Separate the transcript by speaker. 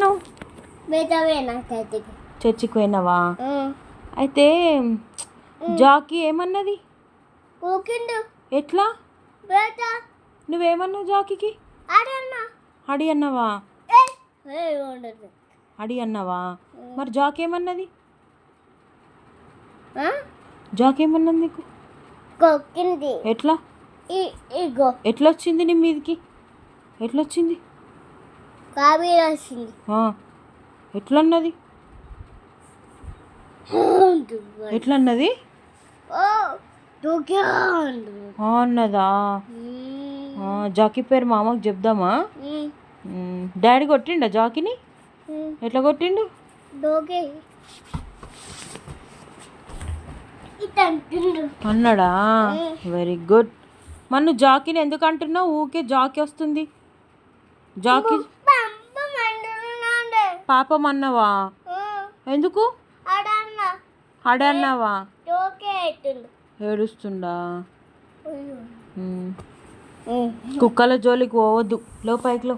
Speaker 1: నువ్వు చర్చికి పోయినావా? అయితే జాకీ ఏమన్నది? ఎట్లా? నువ్వేమన్నావు జాకీకి? అడి అన్నావా? అడి అన్నావా? మరి జాకీ ఏమన్నది? జాకీ ఏమన్నది నీకు? ఎట్లా ఎట్లా వచ్చింది నీ మీదకి? ఎట్లా వచ్చింది? ఎట్లా అన్నది? ఎట్లా అన్నది? అన్నదా? జాకీ పేరు మామకు చెప్దామా? డాడీ కొట్టిండా జాకీని? ఎట్లా కొట్టిండు? అన్నాడా? Very good. మరి నువ్వు జాకీని ఎందుకు అంటున్నావు? ఊకే జాకీ వస్తుంది. జాకీ పాపం అన్నావా? ఎందుకు అన్నావా? ఏడుస్తుండా? కుక్కల జోలికి పోవద్దు. లో పైకి లో